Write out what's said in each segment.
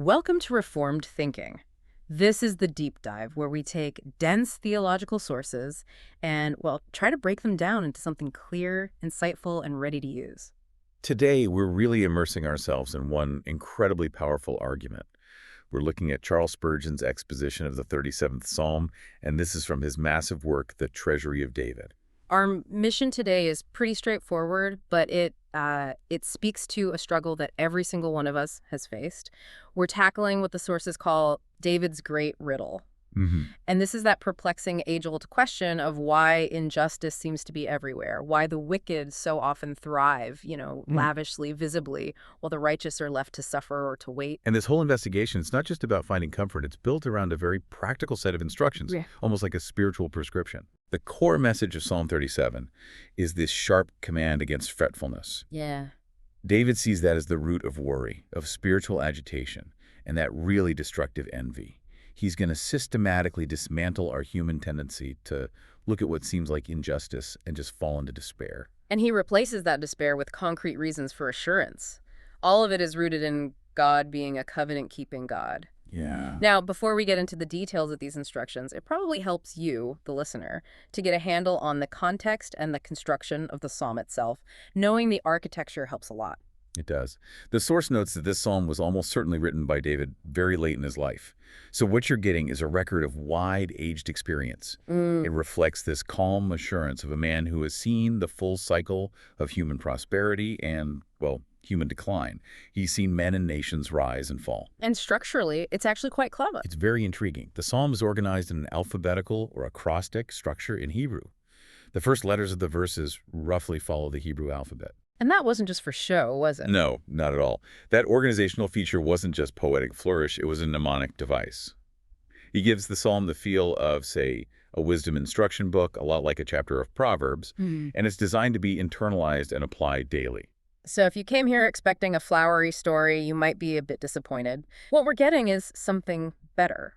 Welcome to Reformed Thinking. This is the deep dive where we take dense theological sources and, well, try to break them down into something clear, insightful, and ready to use. Today, we're really immersing ourselves in one incredibly powerful argument. We're looking at Charles Spurgeon's exposition of the 37th Psalm, and this is from his massive work, The Treasury of David. Our mission today is pretty straightforward, but it speaks to a struggle that every single one of us has faced. We're tackling what the sources call David's great riddle. And this is that perplexing age-old question of why injustice seems to be everywhere, why the wicked so often thrive, lavishly, visibly, while the righteous are left to suffer or to wait. And this whole investigation, it's not just about finding comfort. It's built around a very practical set of instructions, almost like a spiritual prescription. The core message of Psalm 37 is this sharp command against fretfulness. David sees that as the root of worry, of spiritual agitation, and that really destructive envy. He's going to systematically dismantle our human tendency to look at what seems like injustice and just fall into despair. And he replaces that despair with concrete reasons for assurance. All of it is rooted in God being a covenant-keeping God. Now, before we get into the details of these instructions, it probably helps you, the listener, to get a handle on the context and the construction of the psalm itself. Knowing the architecture helps a lot. It does. The source notes that this psalm was almost certainly written by David very late in his life. So what you're getting is a record of wide-aged experience. It reflects this calm assurance of a man who has seen the full cycle of human prosperity and, well, human decline. He's seen men and nations rise and fall. And structurally, it's actually quite clever. It's very intriguing. The psalm is organized in an alphabetical or acrostic structure in Hebrew. The first letters of the verses roughly follow the Hebrew alphabet. And that wasn't just for show, was it? No, not at all. That organizational feature wasn't just poetic flourish, it was a mnemonic device. He gives the psalm the feel of, say, a wisdom instruction book, a lot like a chapter of Proverbs, and it's designed to be internalized and applied daily. So if you came here expecting a flowery story, you might be a bit disappointed. What we're getting is something better.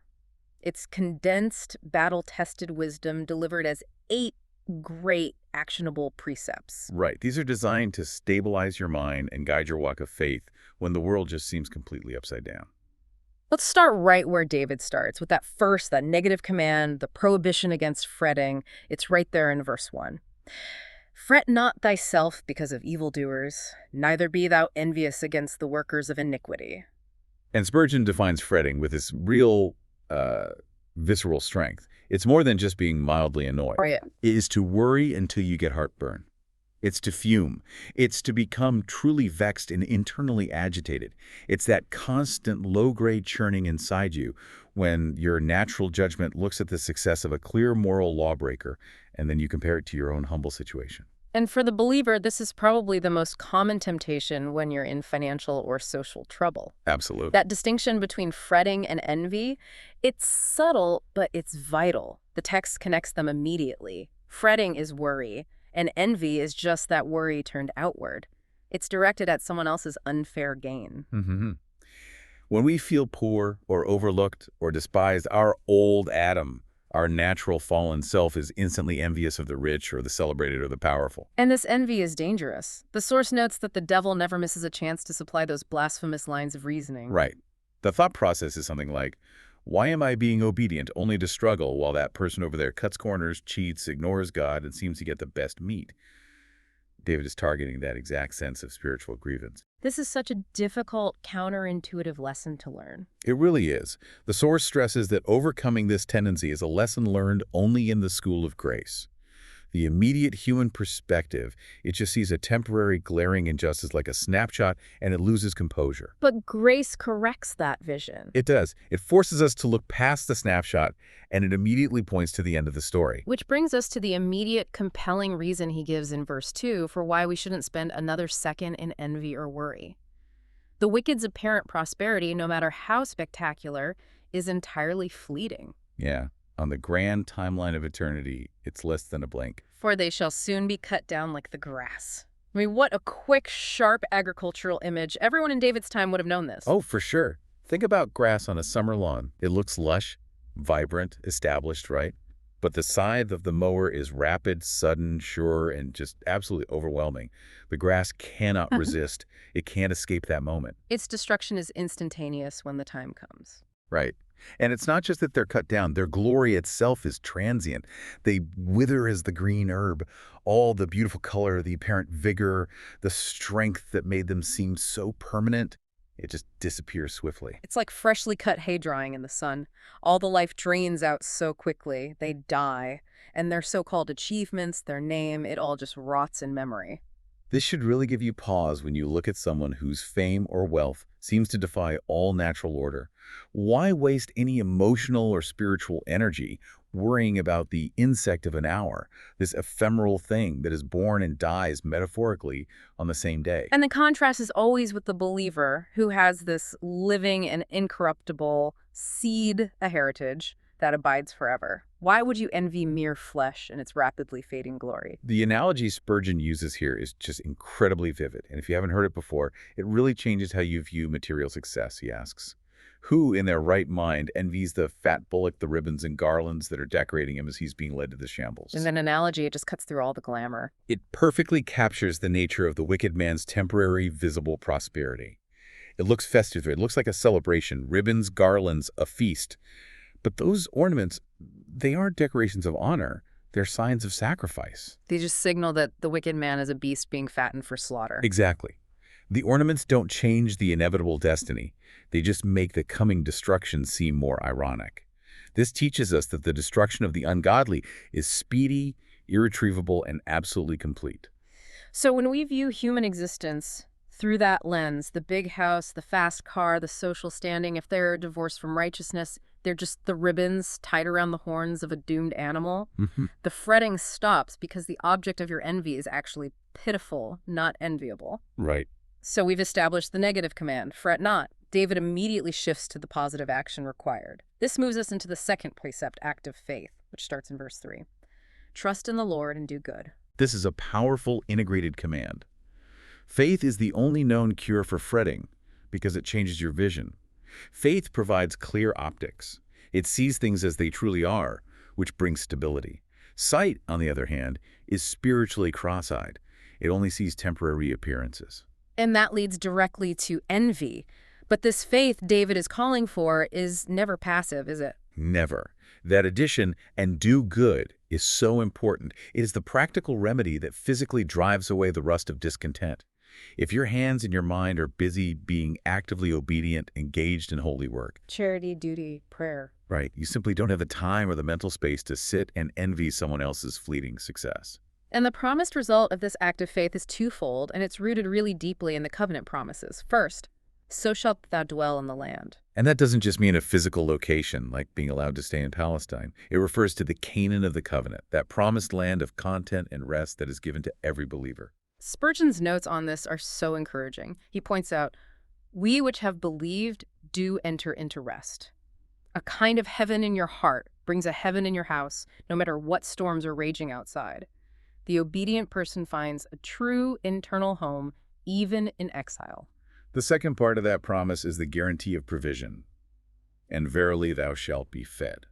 It's condensed, battle-tested wisdom delivered as 8 great actionable precepts. Right. These are designed to stabilize your mind and guide your walk of faith when the world just seems completely upside down. Let's start right where David starts, with that negative command, the prohibition against fretting. It's right there in verse 1. Fret not thyself because of evildoers, neither be thou envious against the workers of iniquity. And Spurgeon defines fretting with this real visceral strength. It's more than just being mildly annoyed. It is to worry until you get heartburn. It's to fume. It's to become truly vexed and internally agitated. It's that constant low-grade churning inside you when your natural judgment looks at the success of a clear moral lawbreaker, and then you compare it to your own humble situation. And for the believer, this is probably the most common temptation when you're in financial or social trouble. Absolutely. That distinction between fretting and envy, it's subtle, but it's vital. The text connects them immediately. Fretting is worry, and envy is just that worry turned outward. It's directed at someone else's unfair gain. When we feel poor or overlooked or despised, our old Adam, our natural fallen self, is instantly envious of the rich or the celebrated or the powerful. And this envy is dangerous. The source notes that the devil never misses a chance to supply those blasphemous lines of reasoning. Right. The thought process is something like, why am I being obedient only to struggle while that person over there cuts corners, cheats, ignores God, and seems to get the best meat? David is targeting that exact sense of spiritual grievance. This is such a difficult, counterintuitive lesson to learn. It really is. The source stresses that overcoming this tendency is a lesson learned only in the school of grace. The immediate human perspective, it just sees a temporary glaring injustice like a snapshot, and it loses composure. But grace corrects that vision. It does. It forces us to look past the snapshot, and it immediately points to the end of the story. Which brings us to the immediate, compelling reason he gives in verse 2 for why we shouldn't spend another second in envy or worry. The wicked's apparent prosperity, no matter how spectacular, is entirely fleeting. Yeah. On the grand timeline of eternity, it's less than a blink. For they shall soon be cut down like the grass. I mean, what a quick, sharp agricultural image. Everyone in David's time would have known this. Oh, for sure. Think about grass on a summer lawn. It looks lush, vibrant, established, right? But the scythe of the mower is rapid, sudden, sure, and just absolutely overwhelming. The grass cannot resist. It can't escape that moment. Its destruction is instantaneous when the time comes. Right. And it's not just that they're cut down. Their glory itself is transient. They wither as the green herb. All the beautiful color, the apparent vigor, the strength that made them seem so permanent, it just disappears swiftly. It's like freshly cut hay drying in the sun. All the life drains out so quickly, they die. And their so-called achievements, their name, it all just rots in memory. This should really give you pause when you look at someone whose fame or wealth seems to defy all natural order. Why waste any emotional or spiritual energy worrying about the insect of an hour, this ephemeral thing that is born and dies metaphorically on the same day? And the contrast is always with the believer who has this living and incorruptible seed, a heritage that abides forever. Why would you envy mere flesh and its rapidly fading glory? The analogy Spurgeon uses here is just incredibly vivid, and if you haven't heard it before, it really changes how you view material success, he asks. Who in their right mind envies the fat bullock, the ribbons and garlands that are decorating him as he's being led to the shambles? In that analogy, it just cuts through all the glamour. It perfectly captures the nature of the wicked man's temporary, visible prosperity. It looks festive. It looks like a celebration, ribbons, garlands, a feast. But those ornaments, they aren't decorations of honor. They're signs of sacrifice. They just signal that the wicked man is a beast being fattened for slaughter. Exactly. The ornaments don't change the inevitable destiny. They just make the coming destruction seem more ironic. This teaches us that the destruction of the ungodly is speedy, irretrievable, and absolutely complete. So when we view human existence through that lens, the big house, the fast car, the social standing, if they're divorced from righteousness, they're just the ribbons tied around the horns of a doomed animal. The fretting stops because the object of your envy is actually pitiful, not enviable. Right. So we've established the negative command, fret not. David immediately shifts to the positive action required. This moves us into the second precept, act of faith, which starts in verse 3. Trust in the Lord and do good. This is a powerful, integrated command. Faith is the only known cure for fretting because it changes your vision. Faith provides clear optics. It sees things as they truly are, which brings stability. Sight, on the other hand, is spiritually cross-eyed. It only sees temporary appearances. And that leads directly to envy. But this faith David is calling for is never passive, is it? Never. That addition, and do good, is so important. It is the practical remedy that physically drives away the rust of discontent. If your hands and your mind are busy being actively obedient, engaged in holy work. Charity, duty, prayer. Right. You simply don't have the time or the mental space to sit and envy someone else's fleeting success. And the promised result of this act of faith is twofold, and it's rooted really deeply in the covenant promises. First, so shalt thou dwell in the land. And that doesn't just mean a physical location, like being allowed to stay in Palestine. It refers to the Canaan of the covenant, that promised land of content and rest that is given to every believer. Spurgeon's notes on this are so encouraging. He points out, we which have believed do enter into rest. A kind of heaven in your heart brings a heaven in your house, no matter what storms are raging outside. The obedient person finds a true internal home, even in exile. The second part of that promise is the guarantee of provision. And verily thou shalt be fed.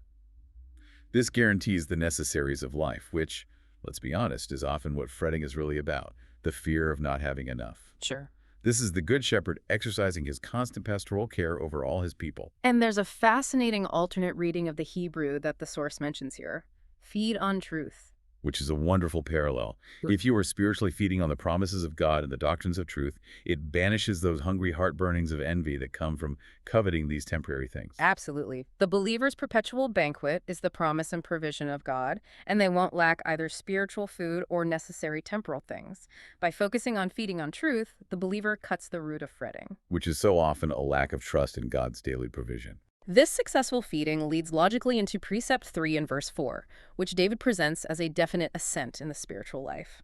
This guarantees the necessaries of life, which, let's be honest, is often what fretting is really about, the fear of not having enough. Sure. This is the Good Shepherd exercising his constant pastoral care over all his people. And there's a fascinating alternate reading of the Hebrew that the source mentions here. Feed on truth. Which is a wonderful parallel. If you are spiritually feeding on the promises of God and the doctrines of truth, it banishes those hungry heart-burnings of envy that come from coveting these temporary things. Absolutely. The believer's perpetual banquet is the promise and provision of God, and they won't lack either spiritual food or necessary temporal things. By focusing on feeding on truth, the believer cuts the root of fretting. Which is so often a lack of trust in God's daily provision. This successful feeding leads logically into precept 3 in verse 4, which David presents as a definite ascent in the spiritual life.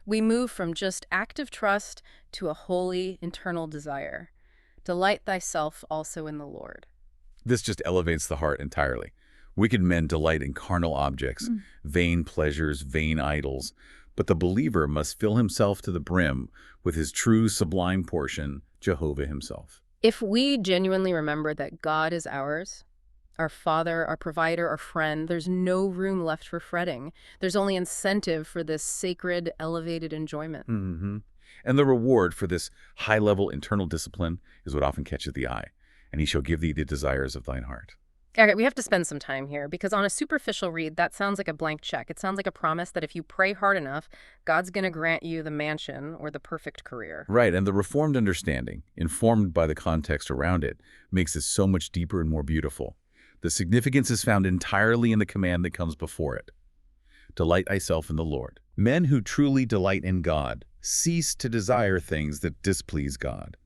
We move from just active trust to a holy, internal desire. Delight thyself also in the Lord. This just elevates the heart entirely. Wicked men delight in carnal objects, vain pleasures, vain idols. But the believer must fill himself to the brim with his true sublime portion, Jehovah himself. If we genuinely remember that God is ours, our father, our provider, our friend. There's no room left for fretting. There's only incentive for this sacred, elevated enjoyment. Mm-hmm. And the reward for this high-level internal discipline is what often catches the eye. And he shall give thee the desires of thine heart. Okay, we have to spend some time here because on a superficial read, that sounds like a blank check. It sounds like a promise that if you pray hard enough, God's going to grant you the mansion or the perfect career. Right, and the Reformed understanding, informed by the context around it, makes this so much deeper and more beautiful. The significance is found entirely in the command that comes before it. Delight thyself in the Lord. Men who truly delight in God cease to desire things that displease God.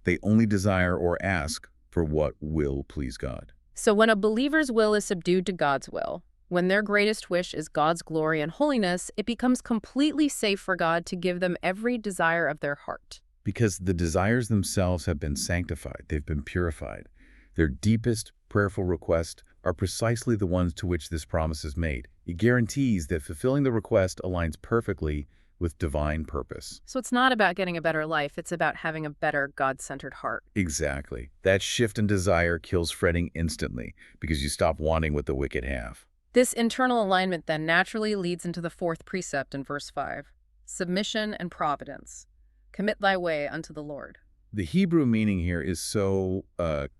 They only desire or ask for what will please God. So when a believer's will is subdued to God's will, when their greatest wish is God's glory and holiness, it becomes completely safe for God to give them every desire of their heart. Because the desires themselves have been sanctified, they've been purified. Their deepest prayerful requests are precisely the ones to which this promise is made. It guarantees that fulfilling the request aligns perfectly with divine purpose. So it's not about getting a better life, it's about having a better God-centered heart. Exactly. That shift in desire kills fretting instantly because you stop wanting what the wicked have. This internal alignment then naturally leads into the fourth precept in verse 5, submission and providence. Commit thy way unto the Lord. The Hebrew meaning here is so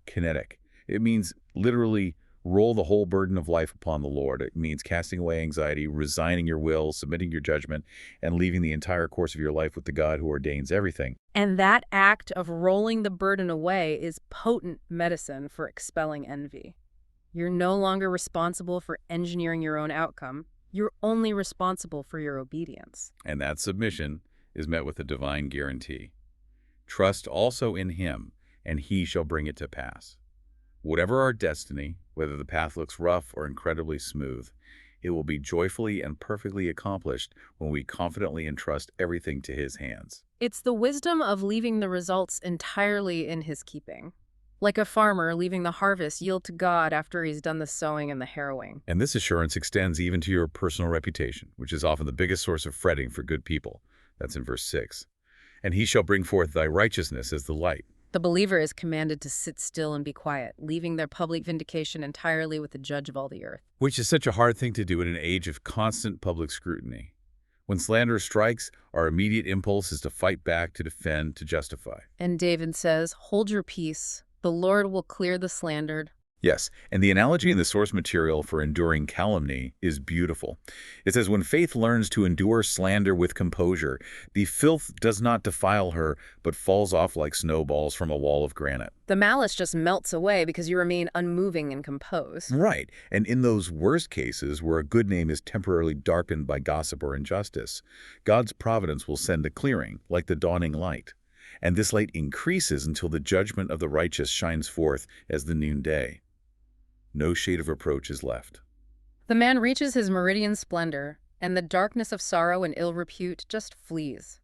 kinetic. It means literally roll the whole burden of life upon the Lord. It means casting away anxiety, resigning your will, submitting your judgment, and leaving the entire course of your life with the God who ordains everything. And that act of rolling the burden away is potent medicine for expelling envy. You're no longer responsible for engineering your own outcome. You're only responsible for your obedience. And that submission is met with a divine guarantee. Trust also in him, and he shall bring it to pass. Whatever our destiny, whether the path looks rough or incredibly smooth, it will be joyfully and perfectly accomplished when we confidently entrust everything to his hands. It's the wisdom of leaving the results entirely in his keeping. Like a farmer leaving the harvest yield to God after he's done the sowing and the harrowing. And this assurance extends even to your personal reputation, which is often the biggest source of fretting for good people. That's in verse 6. And he shall bring forth thy righteousness as the light. The believer is commanded to sit still and be quiet, leaving their public vindication entirely with the judge of all the earth. Which is such a hard thing to do in an age of constant public scrutiny. When slander strikes, our immediate impulse is to fight back, to defend, to justify. And David says, hold your peace. The Lord will clear the slandered. Yes, and the analogy in the source material for enduring calumny is beautiful. It says, when faith learns to endure slander with composure, the filth does not defile her, but falls off like snowballs from a wall of granite. The malice just melts away because you remain unmoving and composed. Right, and in those worst cases where a good name is temporarily darkened by gossip or injustice, God's providence will send a clearing, like the dawning light. And this light increases until the judgment of the righteous shines forth as the noonday. No shade of reproach is left. The man reaches his meridian splendor, and the darkness of sorrow and ill repute just flees.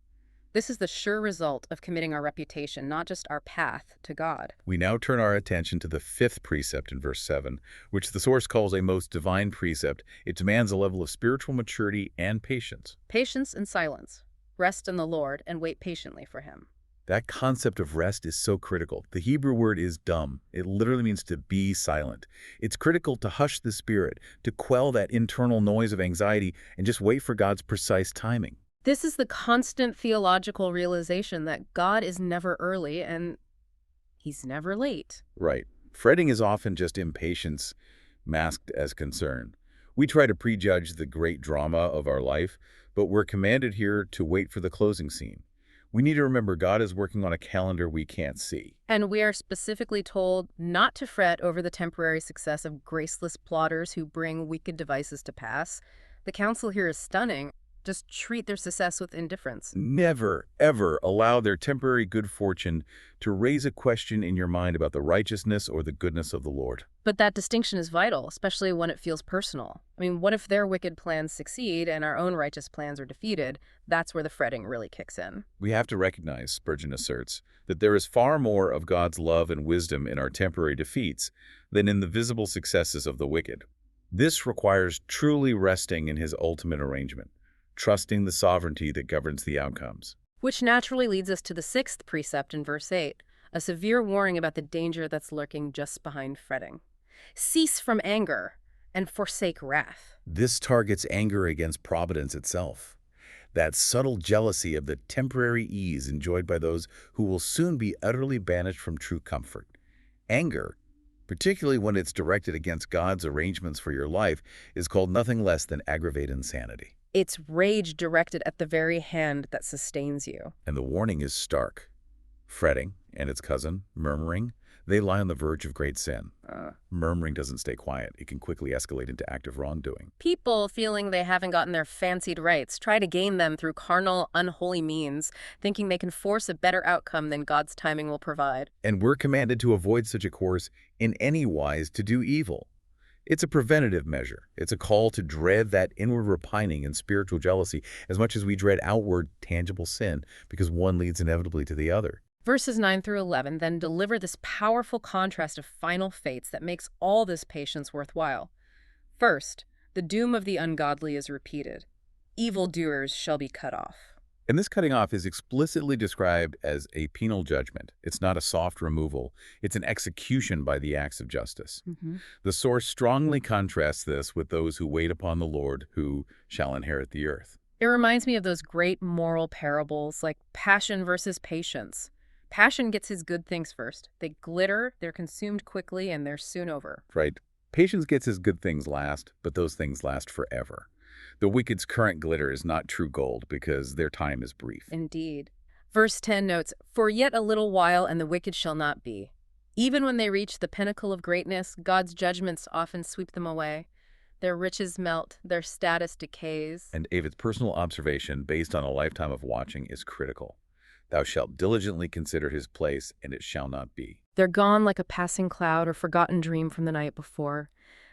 This is the sure result of committing our reputation, not just our path, to God. We now turn our attention to the fifth precept in verse 7, which the source calls a most divine precept. It demands a level of spiritual maturity and patience. Patience and silence. Rest in the Lord and wait patiently for him. That concept of rest is so critical. The Hebrew word is dumb. It literally means to be silent. It's critical to hush the spirit, to quell that internal noise of anxiety, and just wait for God's precise timing. This is the constant theological realization that God is never early and he's never late. Right. Fretting is often just impatience masked as concern. We try to prejudge the great drama of our life, but we're commanded here to wait for the closing scene. We need to remember God is working on a calendar we can't see. And we are specifically told not to fret over the temporary success of graceless plotters who bring wicked devices to pass. The counsel here is stunning. Just treat their success with indifference. Never, ever allow their temporary good fortune to raise a question in your mind about the righteousness or the goodness of the Lord. But that distinction is vital, especially when it feels personal. I mean, what if their wicked plans succeed and our own righteous plans are defeated? That's where the fretting really kicks in. We have to recognize, Spurgeon asserts, that there is far more of God's love and wisdom in our temporary defeats than in the visible successes of the wicked. This requires truly resting in his ultimate arrangement, trusting the sovereignty that governs the outcomes. Which naturally leads us to the sixth precept in verse 8, a severe warning about the danger that's lurking just behind fretting. Cease from anger and forsake wrath. This targets anger against providence itself. That subtle jealousy of the temporary ease enjoyed by those who will soon be utterly banished from true comfort. Anger, particularly when it's directed against God's arrangements for your life, is called nothing less than aggravated insanity. It's rage directed at the very hand that sustains you. And the warning is stark. Fretting and its cousin, murmuring, they lie on the verge of great sin. Murmuring doesn't stay quiet. It can quickly escalate into active wrongdoing. People feeling they haven't gotten their fancied rights try to gain them through carnal, unholy means, thinking they can force a better outcome than God's timing will provide. And we're commanded to avoid such a course in any wise to do evil. It's a preventative measure. It's a call to dread that inward repining and spiritual jealousy as much as we dread outward, tangible sin, because one leads inevitably to the other. Verses 9 through 11 then deliver this powerful contrast of final fates that makes all this patience worthwhile. First, the doom of the ungodly is repeated. Evildoers shall be cut off. And this cutting off is explicitly described as a penal judgment. It's not a soft removal. It's an execution by the acts of justice. The source strongly contrasts this with those who wait upon the Lord, who shall inherit the earth. It reminds me of those great moral parables like passion versus patience. Passion gets his good things first. They glitter, they're consumed quickly, and they're soon over. Right. Patience gets his good things last, but those things last forever. The wicked's current glitter is not true gold because their time is brief. Indeed. Verse 10 notes, "For yet a little while and the wicked shall not be." Even when they reach the pinnacle of greatness, God's judgments often sweep them away. Their riches melt, their status decays. And David's personal observation, based on a lifetime of watching, is critical. Thou shalt diligently consider his place, and it shall not be. They're gone like a passing cloud or forgotten dream from the night before.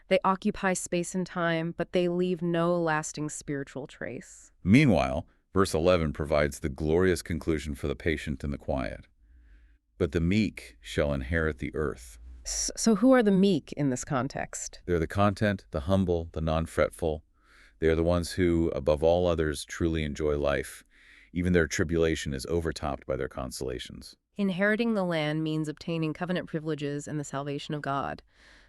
They occupy space and time, but they leave no lasting spiritual trace. Meanwhile, verse 11 provides the glorious conclusion for the patient and the quiet. But the meek shall inherit the earth. So who are the meek in this context? They're the content, the humble, the non-fretful. They're the ones who, above all others, truly enjoy life. Even their tribulation is overtopped by their consolations. Inheriting the land means obtaining covenant privileges and the salvation of God.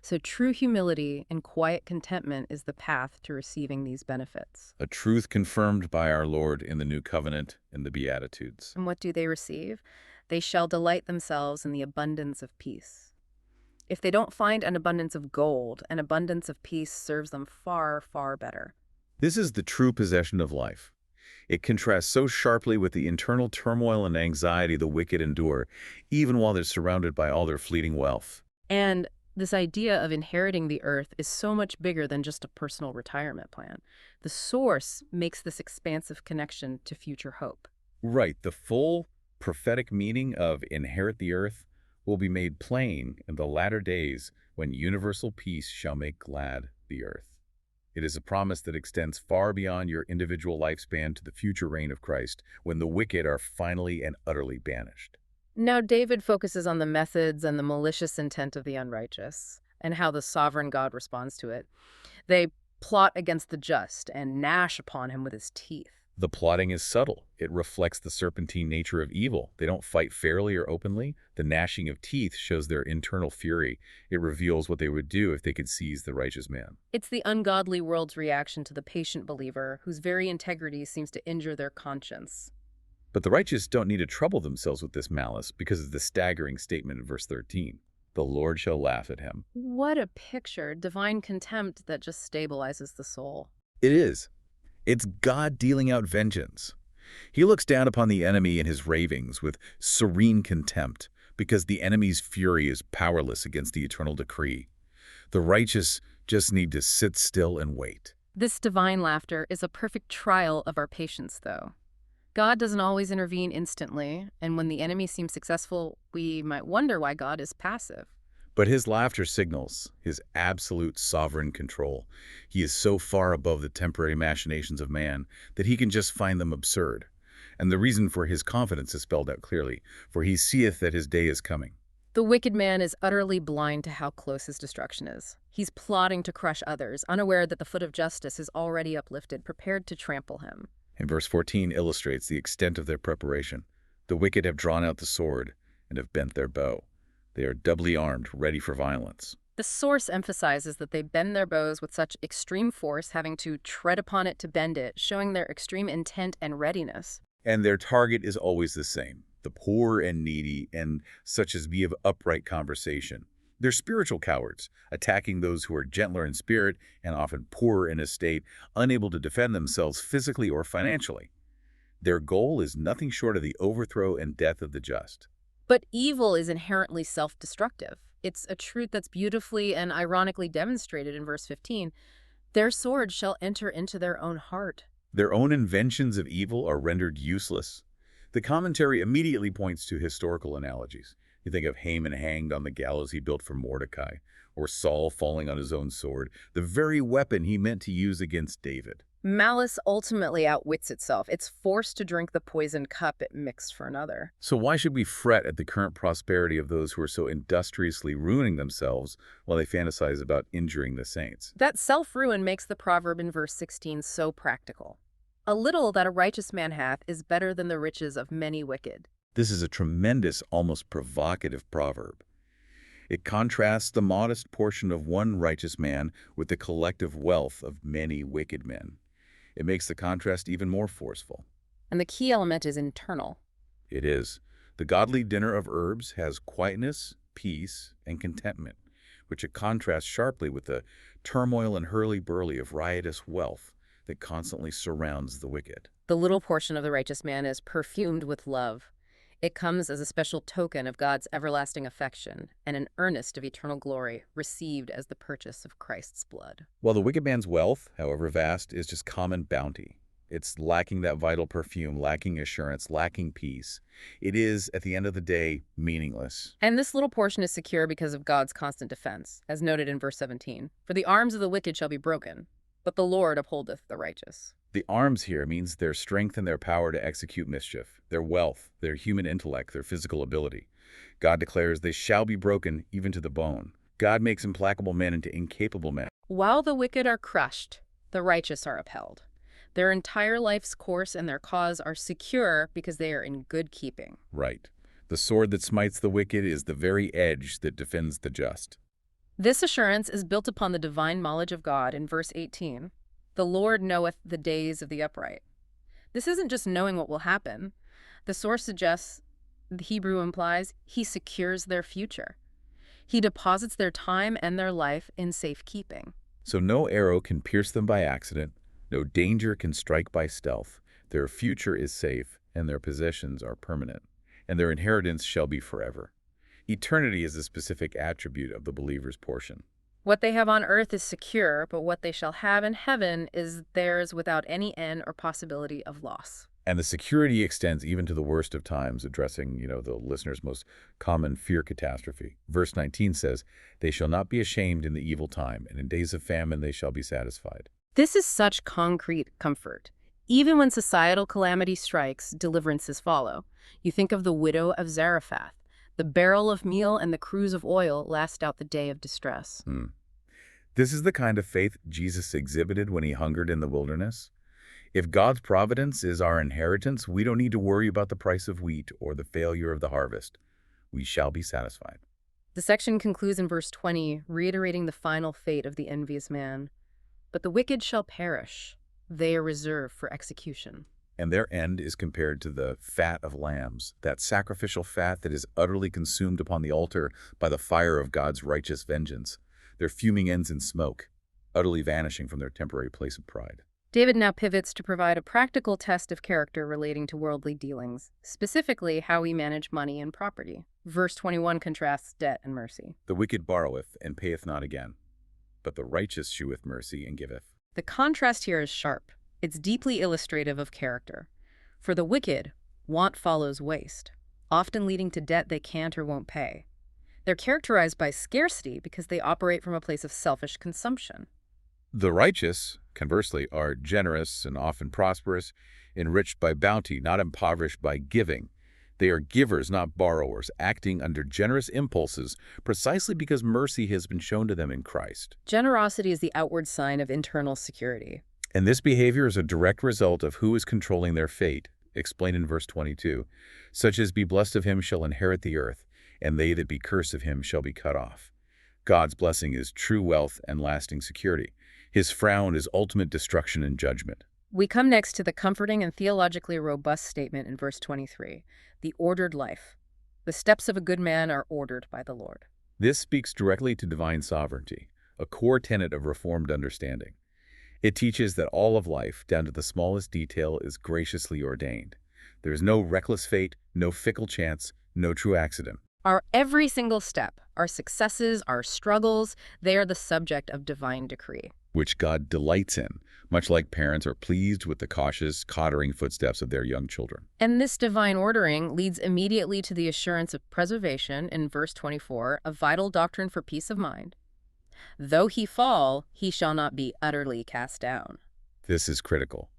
So true humility and quiet contentment is the path to receiving these benefits. A truth confirmed by our Lord in the New Covenant and the Beatitudes. And what do they receive? They shall delight themselves in the abundance of peace. If they don't find an abundance of gold, an abundance of peace serves them far, far better. This is the true possession of life. It contrasts so sharply with the internal turmoil and anxiety the wicked endure, even while they're surrounded by all their fleeting wealth. And this idea of inheriting the earth is so much bigger than just a personal retirement plan. The source makes this expansive connection to future hope. Right, the full prophetic meaning of inherit the earth will be made plain in the latter days when universal peace shall make glad the earth. It is a promise that extends far beyond your individual lifespan to the future reign of Christ, when the wicked are finally and utterly banished. Now David focuses on the methods and the malicious intent of the unrighteous, and how the sovereign God responds to it. They plot against the just and gnash upon him with his teeth. The plotting is subtle. It reflects the serpentine nature of evil. They don't fight fairly or openly. The gnashing of teeth shows their internal fury. It reveals what they would do if they could seize the righteous man. It's the ungodly world's reaction to the patient believer, whose very integrity seems to injure their conscience. But the righteous don't need to trouble themselves with this malice because of the staggering statement in verse 13. The Lord shall laugh at him. What a picture, divine contempt that just stabilizes the soul. It is. It's God dealing out vengeance. He looks down upon the enemy in his ravings with serene contempt because the enemy's fury is powerless against the eternal decree. The righteous just need to sit still and wait. This divine laughter is a perfect trial of our patience, though. God doesn't always intervene instantly, and when the enemy seems successful, we might wonder why God is passive. But his laughter signals his absolute sovereign control. He is so far above the temporary machinations of man that he can just find them absurd. And the reason for his confidence is spelled out clearly, for he seeth that his day is coming. The wicked man is utterly blind to how close his destruction is. He's plotting to crush others, unaware that the foot of justice is already uplifted, prepared to trample him. And verse 14 illustrates the extent of their preparation. The wicked have drawn out the sword and have bent their bow. They are doubly armed, ready for violence. The source emphasizes that they bend their bows with such extreme force, having to tread upon it to bend it, showing their extreme intent and readiness. And their target is always the same, the poor and needy, and such as be of upright conversation. They're spiritual cowards, attacking those who are gentler in spirit and often poorer in estate, unable to defend themselves physically or financially. Their goal is nothing short of the overthrow and death of the just. But evil is inherently self-destructive. It's a truth that's beautifully and ironically demonstrated in verse 15. Their sword shall enter into their own heart. Their own inventions of evil are rendered useless. The commentary immediately points to historical analogies. You think of Haman hanged on the gallows he built for Mordecai, or Saul falling on his own sword, the very weapon he meant to use against David. Malice ultimately outwits itself. It's forced to drink the poisoned cup it mixed for another. So why should we fret at the current prosperity of those who are so industriously ruining themselves while they fantasize about injuring the saints? That self-ruin makes the proverb in verse 16 so practical. A little that a righteous man hath is better than the riches of many wicked. This is a tremendous, almost provocative proverb. It contrasts the modest portion of one righteous man with the collective wealth of many wicked men. It makes the contrast even more forceful. And the key element is internal. It is. The godly dinner of herbs has quietness, peace, and contentment, which it contrasts sharply with the turmoil and hurly-burly of riotous wealth that constantly surrounds the wicked. The little portion of the righteous man is perfumed with love. It comes as a special token of God's everlasting affection and an earnest of eternal glory received as the purchase of Christ's blood. While the wicked man's wealth, however vast, is just common bounty. It's lacking that vital perfume, lacking assurance, lacking peace. It is, at the end of the day, meaningless. And this little portion is secure because of God's constant defense, as noted in verse 17. For the arms of the wicked shall be broken, but the Lord upholdeth the righteous. The arms here means their strength and their power to execute mischief, their wealth, their human intellect, their physical ability. God declares they shall be broken even to the bone. God makes implacable men into incapable men. While the wicked are crushed, the righteous are upheld. Their entire life's course and their cause are secure because they are in good keeping. Right. The sword that smites the wicked is the very edge that defends the just. This assurance is built upon the divine knowledge of God in verse 18. The Lord knoweth the days of the upright. This isn't just knowing what will happen. The source suggests, the Hebrew implies, he secures their future. He deposits their time and their life in safekeeping. So no arrow can pierce them by accident, no danger can strike by stealth. Their future is safe, and their possessions are permanent, and their inheritance shall be forever. Eternity is a specific attribute of the believer's portion. What they have on earth is secure, but what they shall have in heaven is theirs without any end or possibility of loss. And the security extends even to the worst of times, addressing, the listener's most common fear catastrophe. Verse 19 says, they shall not be ashamed in the evil time, and in days of famine they shall be satisfied. This is such concrete comfort. Even when societal calamity strikes, deliverances follow. You think of the widow of Zarephath. The barrel of meal and the cruse of oil last out the day of distress. This is the kind of faith Jesus exhibited when he hungered in the wilderness. If God's providence is our inheritance, we don't need to worry about the price of wheat or the failure of the harvest. We shall be satisfied. The section concludes in verse 20, reiterating the final fate of the envious man. But the wicked shall perish. They are reserved for execution. And their end is compared to the fat of lambs, that sacrificial fat that is utterly consumed upon the altar by the fire of God's righteous vengeance. Their fuming ends in smoke, utterly vanishing from their temporary place of pride. David now pivots to provide a practical test of character relating to worldly dealings, specifically how we manage money and property. Verse 21 contrasts debt and mercy. The wicked borroweth and payeth not again, but the righteous sheweth mercy and giveth. The contrast here is sharp. It's deeply illustrative of character. For the wicked, want follows waste, often leading to debt they can't or won't pay. They're characterized by scarcity because they operate from a place of selfish consumption. The righteous, conversely, are generous and often prosperous, enriched by bounty, not impoverished by giving. They are givers, not borrowers, acting under generous impulses precisely because mercy has been shown to them in Christ. Generosity is the outward sign of internal security. And this behavior is a direct result of who is controlling their fate, explained in verse 22. Such as be blessed of him shall inherit the earth, and they that be cursed of him shall be cut off. God's blessing is true wealth and lasting security. His frown is ultimate destruction and judgment. We come next to the comforting and theologically robust statement in verse 23, the ordered life. The steps of a good man are ordered by the Lord. This speaks directly to divine sovereignty, a core tenet of Reformed understanding. It teaches that all of life, down to the smallest detail, is graciously ordained. There is no reckless fate, no fickle chance, no true accident. Our every single step, our successes, our struggles, they are the subject of divine decree. Which God delights in, much like parents are pleased with the cautious, tottering footsteps of their young children. And this divine ordering leads immediately to the assurance of preservation in verse 24, a vital doctrine for peace of mind. Though he fall, he shall not be utterly cast down. This is critical.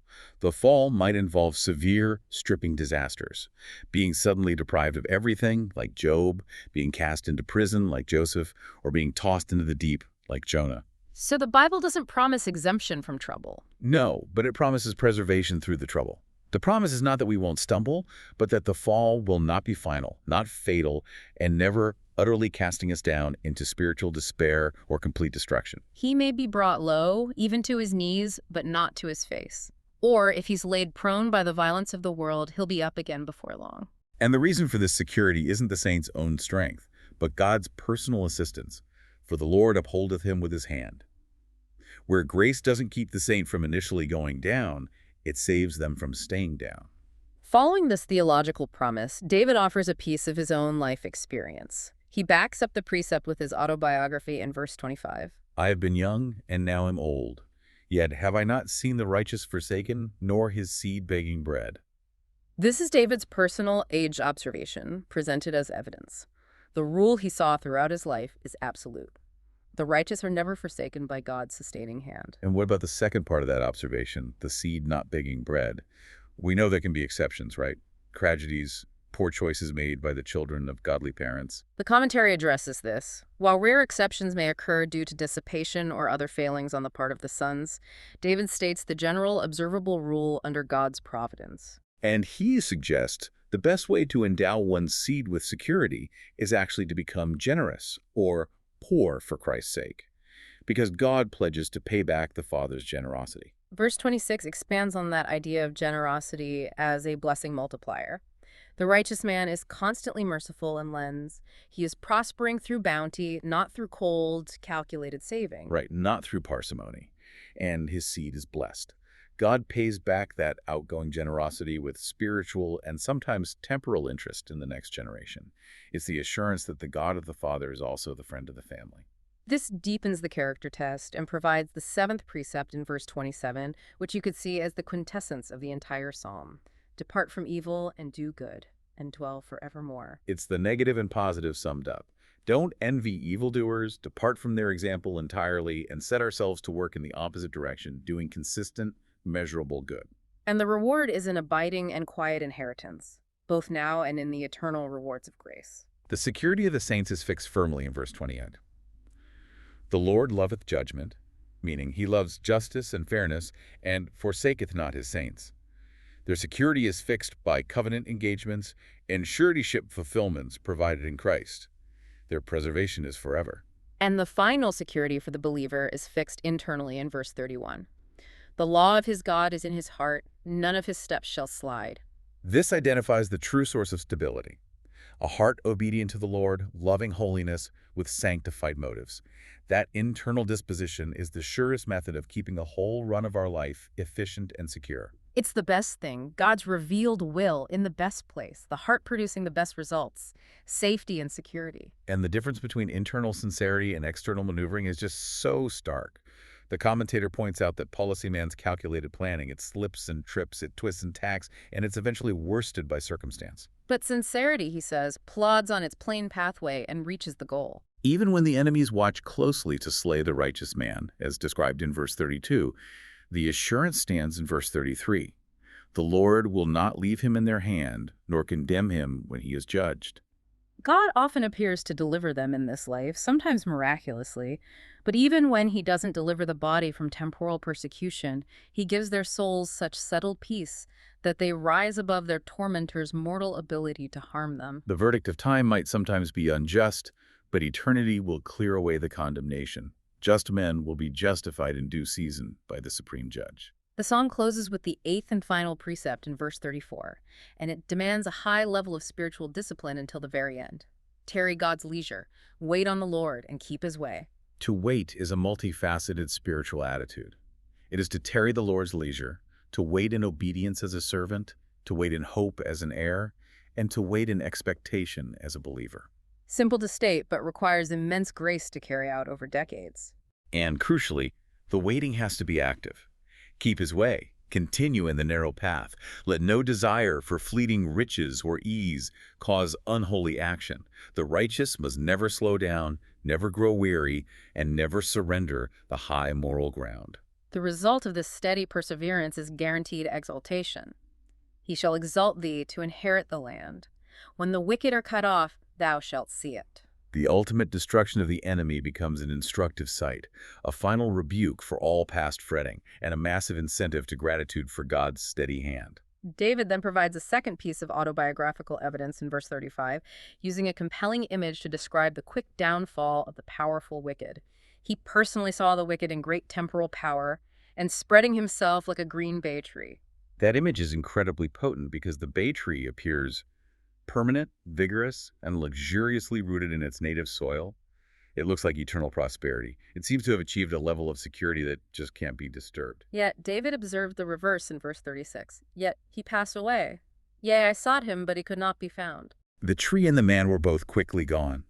The fall might involve severe, stripping disasters, being suddenly deprived of everything, like Job, being cast into prison, like Joseph, or being tossed into the deep, like Jonah. So the Bible doesn't promise exemption from trouble. No, but it promises preservation through the trouble. The promise is not that we won't stumble, but that the fall will not be final, not fatal, and never utterly casting us down into spiritual despair or complete destruction. He may be brought low, even to his knees, but not to his face. Or if he's laid prone by the violence of the world, he'll be up again before long. And the reason for this security isn't the saint's own strength, but God's personal assistance. For the Lord upholdeth him with his hand. Where grace doesn't keep the saint from initially going down, it saves them from staying down. Following this theological promise, David offers a piece of his own life experience. He backs up the precept with his autobiography in verse 25. I have been young, and now am old. Yet have I not seen the righteous forsaken, nor his seed begging bread. This is David's personal age observation, presented as evidence. The rule he saw throughout his life is absolute. The righteous are never forsaken by God's sustaining hand. And what about the second part of that observation, the seed not begging bread? We know there can be exceptions, right? Tragedies, poor choices made by the children of godly parents. The commentary addresses this. While rare exceptions may occur due to dissipation or other failings on the part of the sons, David states the general observable rule under God's providence. And he suggests the best way to endow one's seed with security is actually to become generous or poor for Christ's sake, because God pledges to pay back the Father's generosity. Verse 26 expands on that idea of generosity as a blessing multiplier. The righteous man is constantly merciful and lends. He is prospering through bounty, not through cold, calculated saving. Right, not through parsimony. And his seed is blessed. God pays back that outgoing generosity with spiritual and sometimes temporal interest in the next generation. It's the assurance that the God of the Father is also the friend of the family. This deepens the character test and provides the seventh precept in verse 27, which you could see as the quintessence of the entire psalm. Depart from evil and do good, and dwell forevermore. It's the negative and positive summed up. Don't envy evildoers, depart from their example entirely, and set ourselves to work in the opposite direction, doing consistent, measurable good. And the reward is an abiding and quiet inheritance, both now and in the eternal rewards of grace. The security of the saints is fixed firmly in verse 28. The Lord loveth judgment, meaning he loves justice and fairness, and forsaketh not his saints. Their security is fixed by covenant engagements and suretyship fulfillments provided in Christ. Their preservation is forever. And the final security for the believer is fixed internally in verse 31. The law of his God is in his heart, none of his steps shall slide. This identifies the true source of stability. A heart obedient to the Lord, loving holiness with sanctified motives. That internal disposition is the surest method of keeping the whole run of our life efficient and secure. It's the best thing, God's revealed will in the best place, the heart producing the best results, safety and security. And the difference between internal sincerity and external maneuvering is just so stark. The commentator points out that policy man's calculated planning, it slips and trips, it twists and tacks, and it's eventually worsted by circumstance. But sincerity, he says, plods on its plain pathway and reaches the goal. Even when the enemies watch closely to slay the righteous man, as described in verse 32, the assurance stands in verse 33. The Lord will not leave him in their hand, nor condemn him when he is judged. God often appears to deliver them in this life, sometimes miraculously, but even when he doesn't deliver the body from temporal persecution, he gives their souls such settled peace that they rise above their tormentors' mortal ability to harm them. The verdict of time might sometimes be unjust, but eternity will clear away the condemnation. Just men will be justified in due season by the supreme judge. The song closes with the eighth and final precept in verse 34, and it demands a high level of spiritual discipline until the very end. Tarry God's leisure, wait on the Lord, and keep his way. To wait is a multifaceted spiritual attitude. It is to tarry the Lord's leisure, to wait in obedience as a servant, to wait in hope as an heir, and to wait in expectation as a believer. Simple to state, but requires immense grace to carry out over decades. And crucially, the waiting has to be active. Keep his way. Continue in the narrow path. Let no desire for fleeting riches or ease cause unholy action. The righteous must never slow down, never grow weary, and never surrender the high moral ground. The result of this steady perseverance is guaranteed exaltation. He shall exalt thee to inherit the land. When the wicked are cut off, thou shalt see it. The ultimate destruction of the enemy becomes an instructive sight, a final rebuke for all past fretting, and a massive incentive to gratitude for God's steady hand. David then provides a second piece of autobiographical evidence in verse 35, using a compelling image to describe the quick downfall of the powerful wicked. He personally saw the wicked in great temporal power and spreading himself like a green bay tree. That image is incredibly potent because the bay tree appears permanent, vigorous, and luxuriously rooted in its native soil. It looks like eternal prosperity. It seems to have achieved a level of security that just can't be disturbed. Yet David observed the reverse in verse 36. Yet he passed away. Yea, I sought him, but he could not be found. The tree and the man were both quickly gone.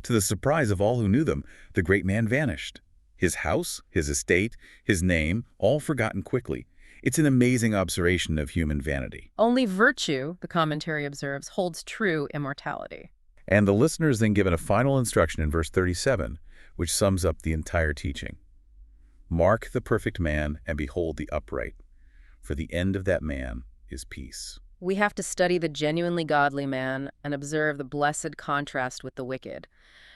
To the surprise of all who knew them, the great man vanished. His house, his estate, his name, all forgotten quickly. It's an amazing observation of human vanity. Only virtue, the commentary observes, holds true immortality. And the listener is then given a final instruction in verse 37, which sums up the entire teaching. Mark the perfect man and behold the upright, for the end of that man is peace. We have to study the genuinely godly man and observe the blessed contrast with the wicked.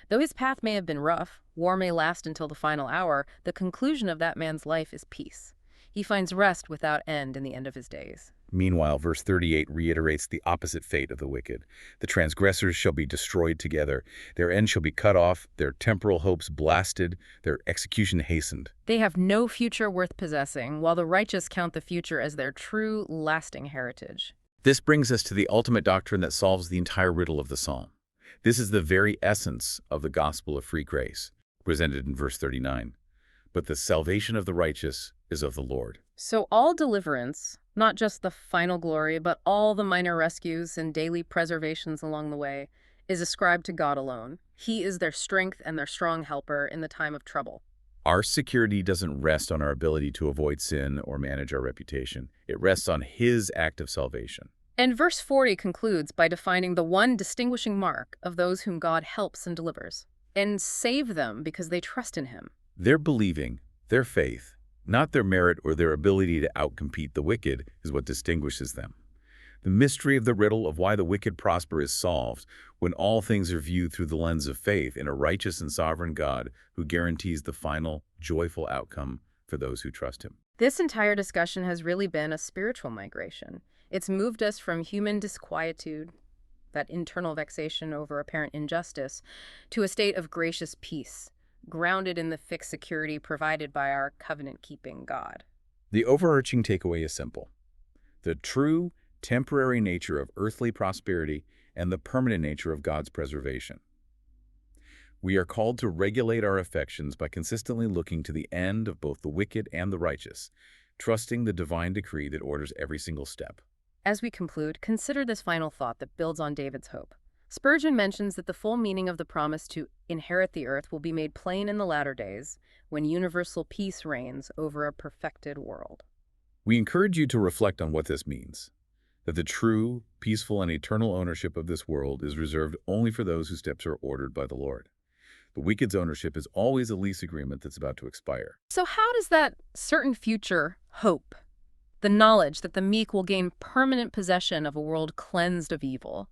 Though his path may have been rough, war may last until the final hour, the conclusion of that man's life is peace. He finds rest without end in the end of his days. Meanwhile, verse 38 reiterates the opposite fate of the wicked. The transgressors shall be destroyed together. Their end shall be cut off, their temporal hopes blasted, their execution hastened. They have no future worth possessing, while the righteous count the future as their true, lasting heritage. This brings us to the ultimate doctrine that solves the entire riddle of the psalm. This is the very essence of the gospel of free grace, presented in verse 39. But the salvation of the righteous is of the Lord. So all deliverance, not just the final glory, but all the minor rescues and daily preservations along the way, is ascribed to God alone. He is their strength and their strong helper in the time of trouble. Our security doesn't rest on our ability to avoid sin or manage our reputation. It rests on His act of salvation. And verse 40 concludes by defining the one distinguishing mark of those whom God helps and delivers, and save them because they trust in Him. Their believing, their faith, not their merit or their ability to outcompete the wicked, is what distinguishes them. The mystery of the riddle of why the wicked prosper is solved when all things are viewed through the lens of faith in a righteous and sovereign God who guarantees the final, joyful outcome for those who trust Him. This entire discussion has really been a spiritual migration. It's moved us from human disquietude, that internal vexation over apparent injustice, to a state of gracious peace, grounded in the fixed security provided by our covenant-keeping God. The overarching takeaway is simple. The true, temporary nature of earthly prosperity and the permanent nature of God's preservation. We are called to regulate our affections by consistently looking to the end of both the wicked and the righteous, trusting the divine decree that orders every single step. As we conclude, consider this final thought that builds on David's hope. Spurgeon mentions that the full meaning of the promise to inherit the earth will be made plain in the latter days, when universal peace reigns over a perfected world. We encourage you to reflect on what this means, that the true, peaceful, and eternal ownership of this world is reserved only for those whose steps are ordered by the Lord. The wicked's ownership is always a lease agreement that's about to expire. So how does that certain future hope, the knowledge that the meek will gain permanent possession of a world cleansed of evil,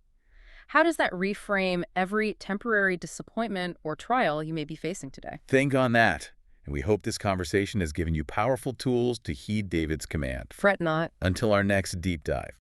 how does that reframe every temporary disappointment or trial you may be facing today? Think on that, and we hope this conversation has given you powerful tools to heed David's command. Fret not. Until our next deep dive.